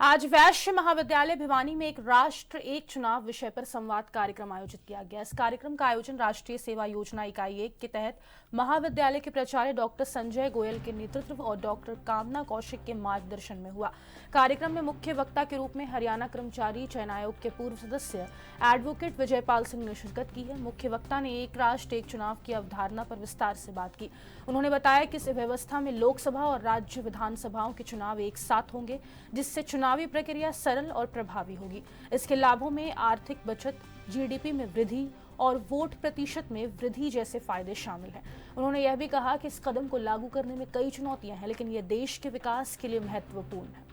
आज वैश्य महाविद्यालय भिवानी में एक राष्ट्र एक चुनाव विषय पर संवाद कार्यक्रम आयोजित किया गया। इस कार्यक्रम का आयोजन राष्ट्रीय सेवा योजना इकाई 1 के तहत महाविद्यालय के प्राचार्य डॉक्टर संजय गोयल के नेतृत्व और डॉक्टर कामना कौशिक के मार्गदर्शन में हुआ। कार्यक्रम में मुख्य वक्ता के रूप में हरियाणा कर्मचारी चयन आयोग के पूर्व सदस्य एडवोकेट विजयपाल सिंह ने शिरकत की है। मुख्य वक्ता ने एक राष्ट्र एक चुनाव की अवधारणा पर विस्तार से बात की। उन्होंने बताया कि इस व्यवस्था में लोकसभा और राज्य विधानसभाओं के चुनाव एक साथ होंगे, जिससे चुनावी प्रक्रिया सरल और प्रभावी होगी। इसके लाभों में आर्थिक बचत, जीडीपी में वृद्धि और वोट प्रतिशत में वृद्धि जैसे फायदे शामिल हैं। उन्होंने यह भी कहा कि इस कदम को लागू करने में कई चुनौतियां हैं, लेकिन यह देश के विकास के लिए महत्वपूर्ण है।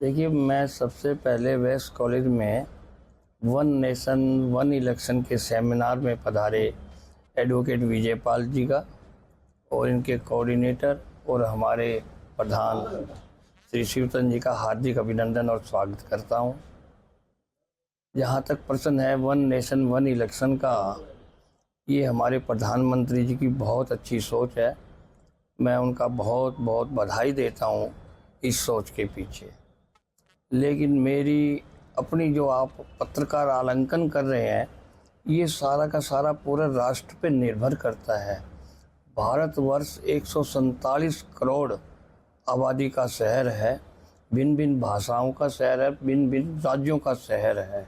देखिए, मैं सबसे पहले वेस्ट कॉलेज में वन नेशन वन इलेक्शन के सेमिनार में पधारे एडवोकेट विजयपाल जी का और इनके कोऑर्डिनेटर और हमारे प्रधान श्री शिवतन जी का हार्दिक अभिनंदन और स्वागत करता हूं। जहां तक प्रश्न है वन नेशन वन इलेक्शन का, ये हमारे प्रधानमंत्री जी की बहुत अच्छी सोच है। मैं उनका बहुत बहुत बधाई देता हूं इस सोच के पीछे। लेकिन मेरी अपनी जो आप पत्रकार आलंकन कर रहे हैं, ये सारा का सारा पूरे राष्ट्र पे निर्भर करता है। भारतवर्ष 147 करोड़ आबादी का शहर है, भिन्न भिन्न भाषाओं का शहर है, भिन्न भिन्न राज्यों का शहर है।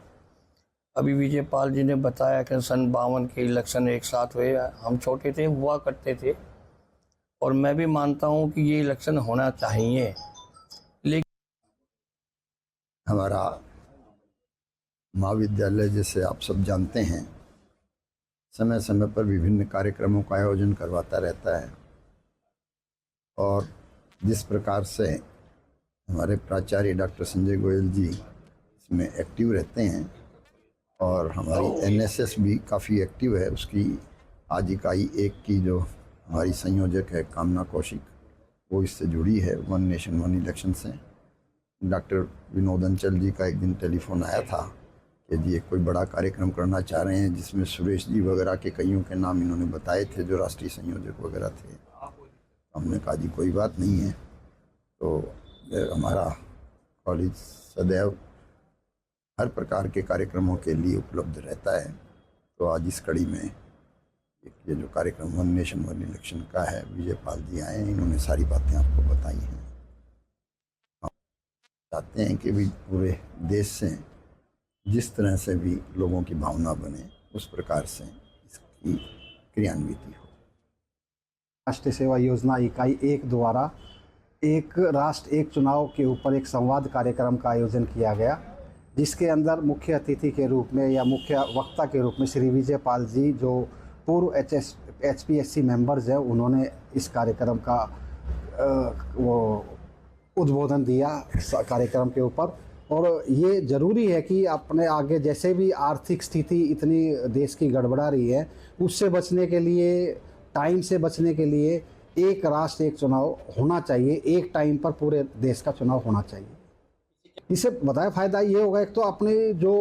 अभी विजयपाल जी ने बताया कि सन 52 के इलेक्शन एक साथ हुए। हम छोटे थे, हुआ करते थे, और मैं भी मानता हूँ कि ये इलेक्शन होना चाहिए। लेकिन हमारा महाविद्यालय, जैसे आप सब जानते हैं, समय समय पर विभिन्न कार्यक्रमों का आयोजन करवाता रहता है। और जिस प्रकार से हमारे प्राचार्य डॉक्टर संजय गोयल जी इसमें एक्टिव रहते हैं और हमारी एनएसएस भी काफ़ी एक्टिव है, उसकी आज इकाई 1 की जो हमारी संयोजक है कामना कौशिक, वो इससे जुड़ी है वन नेशन वन इलेक्शन से। डॉक्टर विनोद अंचल जी का एक दिन टेलीफोन आया था कि जी एक कोई बड़ा कार्यक्रम करना चाह रहे हैं, जिसमें सुरेश जी वगैरह के कईयों के नाम इन्होंने बताए थे जो राष्ट्रीय संयोजक वगैरह थे। हमने कहा जी कोई बात नहीं है। तो हमारा कॉलेज सदैव हर प्रकार के कार्यक्रमों के लिए उपलब्ध रहता है। तो आज इस कड़ी में ये जो कार्यक्रम वन नेशन वन इलेक्शन का है, विजयपाल जी आए हैं, इन्होंने सारी बातें आपको बताई हैं। हम चाहते हैं कि भी पूरे देश से जिस तरह से भी लोगों की भावना बने, उस प्रकार से इसकी क्रियान्विति हो। राष्ट्रीय सेवा योजना इकाई 1 द्वारा एक राष्ट्र एक चुनाव के ऊपर एक संवाद कार्यक्रम का आयोजन किया गया, जिसके अंदर मुख्य अतिथि के रूप में या मुख्य वक्ता के रूप में श्री विजयपाल जी, जो पूर्व HPSC मेंबर्स हैं, उन्होंने इस कार्यक्रम का वो उद्बोधन दिया कार्यक्रम के ऊपर। और ये ज़रूरी है कि अपने आगे जैसे भी आर्थिक स्थिति इतनी देश की गड़बड़ा रही है, उससे बचने के लिए, टाइम से बचने के लिए एक राष्ट्र एक चुनाव होना चाहिए। एक टाइम पर पूरे देश का चुनाव होना चाहिए। इससे बताया फ़ायदा ये होगा, एक तो अपने जो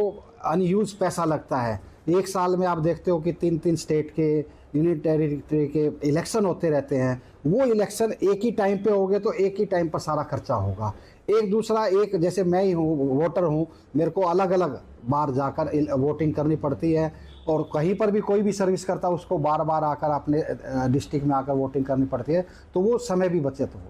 अनयूज पैसा लगता है, एक साल में आप देखते हो कि 3-3 स्टेट के यूनियन टेरिटरी के इलेक्शन होते रहते हैं। वो इलेक्शन एक ही टाइम पे होंगे तो एक ही टाइम पर सारा खर्चा होगा। एक दूसरा, एक जैसे मैं ही हूँ, वोटर हूँ, मेरे को अलग अलग बार जाकर वोटिंग करनी पड़ती है, और कहीं पर भी कोई भी सर्विस करता है उसको बार बार आकर अपने डिस्ट्रिक्ट में आकर वोटिंग करनी पड़ती है, तो वो समय भी बचत हुआ।